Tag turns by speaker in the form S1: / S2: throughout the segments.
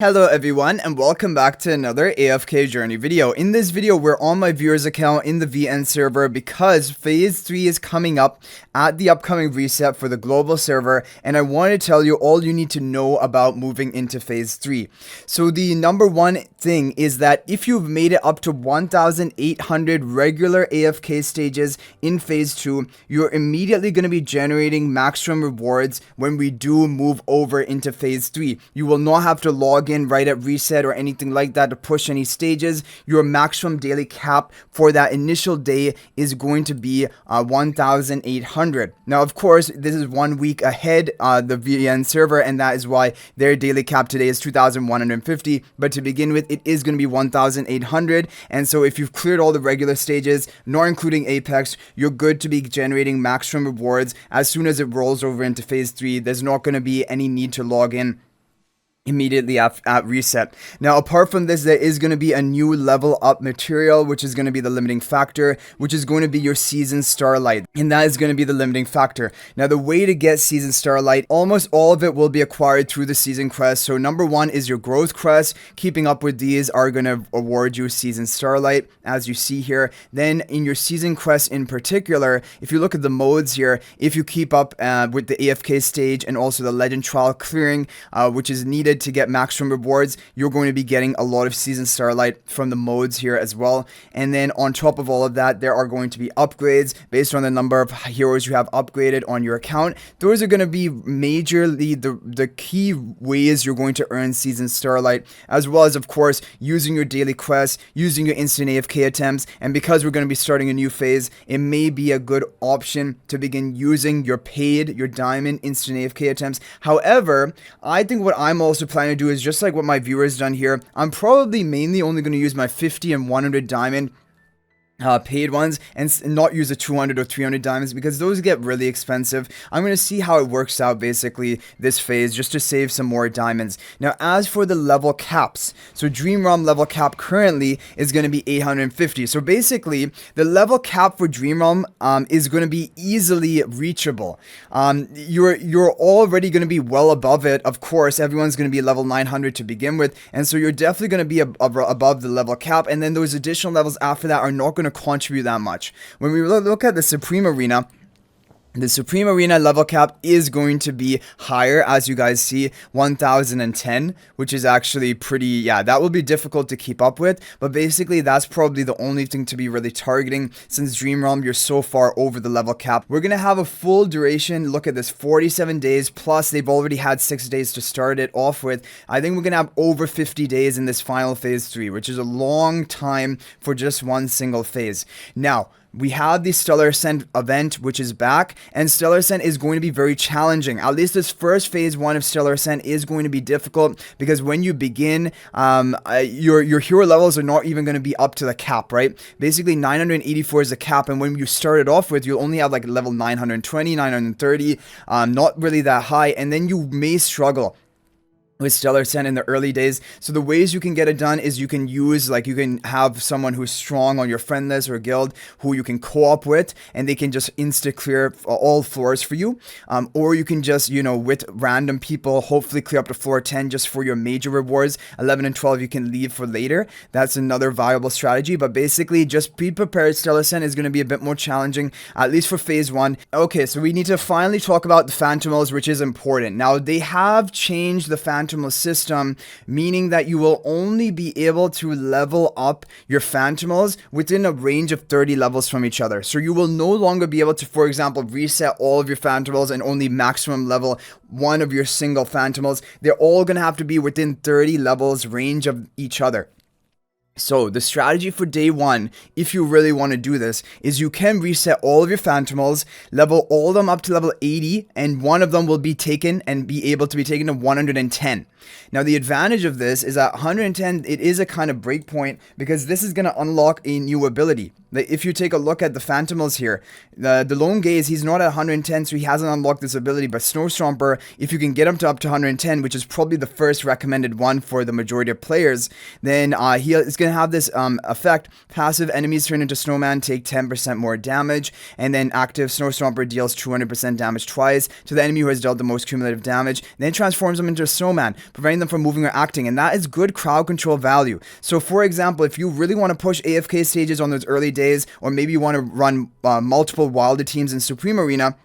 S1: Hello everyone and welcome back to another AFK Journey video. In this video, we're on my viewer's account in the VN server because Phase 3 is coming up at the upcoming reset for the global server, and I want to tell you all you need to know about moving into Phase 3. So the number one thing is that if you've made it up to 1,800 regular AFK stages in Phase 2, you're immediately going to be generating maximum rewards when we do move over into Phase 3. You will not have to log in right at reset or anything like that to push any stages. Your maximum daily cap for that initial day is going to be 1,800. Now, of course, this is 1 week ahead the VN server, and that is why their daily cap today is 2,150. But to begin with, it is going to be 1,800. And so if you've cleared all the regular stages, not including Apex, you're good to be generating maximum rewards as soon as it rolls over into Phase 3. There's not going to be any need to log in immediately at reset. Now, apart from this, there is going to be a new level up material, which is going to be the limiting factor, which is going to be your season Starlight, and that is going to be the limiting factor. Now, the way to get season Starlight, almost all of it will be acquired through the season crest. So number one is your growth crest. Keeping up with these are going to award you season Starlight, as you see here. Then in your season crest in particular, if you look at the modes here, if you keep up with the AFK stage and also the legend trial clearing, which is needed to get maximum rewards, you're going to be getting a lot of season Starlight from the modes here as well. And then on top of all of that, there are going to be upgrades based on the number of heroes you have upgraded on your account. Those are going to be majorly the key ways you're going to earn season Starlight, as well as, of course, using your daily quests, using your instant AFK attempts. And because we're going to be starting a new phase, it may be a good option to begin using your diamond instant AFK attempts. However, I think what I'm also planning to do is just like what my viewers done here. I'm probably mainly only going to use my 50 and 100 diamond paid ones and not use the 200 or 300 diamonds because those get really expensive. I'm going to see how it works out basically this phase just to save some more diamonds. Now, as for the level caps, so Dream Realm level cap currently is going to be 850. So basically the level cap for Dream Realm is going to be easily reachable. You're already going to be well above it. Of course, everyone's going to be level 900 to begin with, and so you're definitely going to be above the level cap, and then those additional levels after that are not going to contribute that much. When we look at the Supreme Arena, the Supreme Arena level cap is going to be higher, as you guys see, 1,010, which is actually pretty, yeah, that will be difficult to keep up with, but basically that's probably the only thing to be really targeting since Dream Realm, you're so far over the level cap. We're going to have a full duration, look at this, 47 days, plus they've already had 6 days to start it off with. I think we're going to have over 50 days in this final Phase 3, which is a long time for just one single phase. Now, we have the Stellar Ascent event, which is back, and Stellar Ascent is going to be very challenging. At least this first Phase 1 of Stellar Ascent is going to be difficult because when you begin, your hero levels are not even going to be up to the cap, right? Basically, 984 is the cap, and when you start it off with, you'll only have like level 920, 930, not really that high, and then you may struggle with Stellar Ascent in the early days. So the ways you can get it done is you can use, like, you can have someone who's strong on your friend list or guild who you can co-op with, and they can just insta clear all floors for you. Or you can just, you know, with random people, hopefully clear up to floor 10 just for your major rewards. 11 and 12 you can leave for later. That's another viable strategy, but basically just be prepared. Stellar Ascent is going to be a bit more challenging, at least for Phase 1. Okay, so we need to finally talk about the Phantimals, which is important. Now, they have changed the Phantimal system, meaning that you will only be able to level up your Phantimals within a range of 30 levels from each other. So you will no longer be able to, for example, reset all of your Phantimals and only maximum level one of your single Phantimals. They're all going to have to be within 30 levels range of each other. So the strategy for day one, if you really want to do this, is you can reset all of your Phantimals, level all of them up to level 80, and one of them will be taken and be able to be taken to 110. Now, the advantage of this is at 110, it is a kind of breakpoint because this is going to unlock a new ability. If you take a look at the Phantimals here, the Lone Gaze, he's not at 110, so he hasn't unlocked this ability, but Stomper, if you can get him to up to 110, which is probably the first recommended one for the majority of players, then he is going to have this effect. Passive enemies turn into snowman, take 10% more damage, and then active Snow Stomper deals 200% damage twice to the enemy who has dealt the most cumulative damage, then transforms them into a snowman, preventing them from moving or acting, and that is good crowd control value. So for example, if you really want to push AFK stages on those early days, or maybe you want to run multiple Wilder teams in Supreme Arena,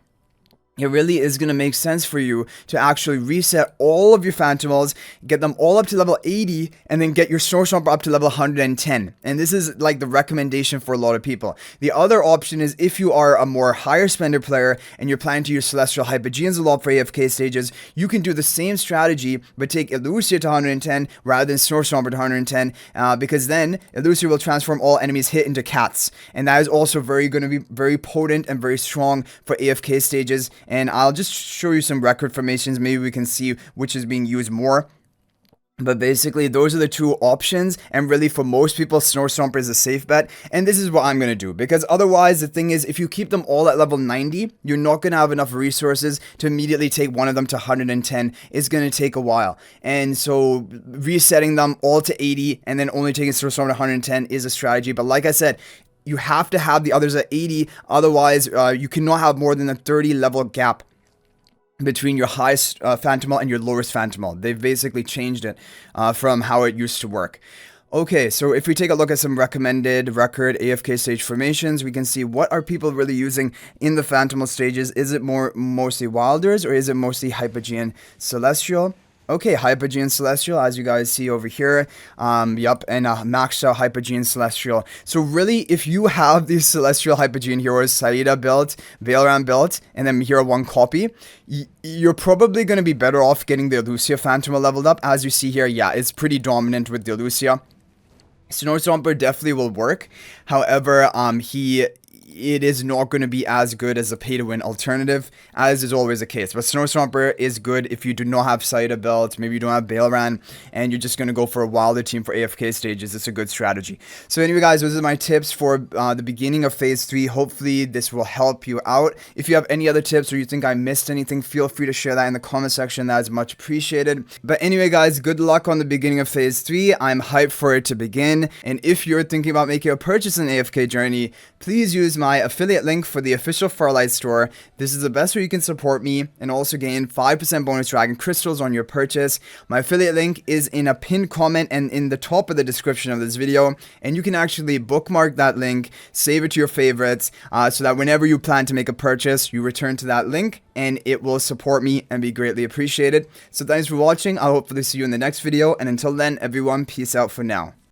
S1: it really is going to make sense for you to actually reset all of your Phantimals, get them all up to level 80, and then get your Snow Stomper up to level 110. And this is like the recommendation for a lot of people. The other option is if you are a more higher spender player and you're planning to use Celestial Hypogeans a lot for AFK stages, you can do the same strategy but take Illucia to 110 rather than Snow Stomper to 110, because then Illucia will transform all enemies hit into cats. And that is also going to be very potent and very strong for AFK stages. And I'll just show you some record formations. Maybe we can see which is being used more. But basically, those are the two options, and really for most people, Snow Stomper is a safe bet, and this is what I'm going to do, because otherwise, the thing is, if you keep them all at level 90, you're not going to have enough resources to immediately take one of them to 110. It's going to take a while, and so resetting them all to 80, and then only taking Snow Stomper to 110 is a strategy. But like I said, you have to have the others at 80, otherwise you cannot have more than a 30 level gap between your highest Phantimal and your lowest Phantimal. They've basically changed it from how it used to work. Okay, so if we take a look at some recommended record AFK stage formations, we can see what are people really using in the Phantimal stages. Is it mostly Wilders, or is it mostly Hypogean Celestial? Okay, Hypogean Celestial, as you guys see over here. Yup, and maxed out Hypogean Celestial. So really, if you have these Celestial Hypogean heroes, Saida built, Veilran built, and then Hero 1 copy, you're probably going to be better off getting the Illucia Phantimal leveled up. As you see here, yeah, it's pretty dominant with the Illucia. Snow Stomper definitely will work. However, it is not going to be as good as a pay-to-win alternative, as is always the case. But Snow Stomper is good if you do not have Saida built, maybe you don't have Veilran, and you're just going to go for a Wilder team for AFK stages. It's a good strategy. So anyway, guys, those are my tips for the beginning of Phase 3. Hopefully, this will help you out. If you have any other tips or you think I missed anything, feel free to share that in the comment section. That is much appreciated. But anyway, guys, good luck on the beginning of Phase 3. I'm hyped for it to begin. And if you're thinking about making a purchase in AFK Journey, please use my affiliate link for the official Starlight store. This is the best way you can support me and also gain 5% bonus dragon crystals on your purchase. My affiliate link is in a pinned comment and in the top of the description of this video, and you can actually bookmark that link, save it to your favorites, so that whenever you plan to make a purchase, you return to that link and it will support me and be greatly appreciated. So thanks for watching. I'll hopefully see you in the next video, and until then, everyone, peace out for now.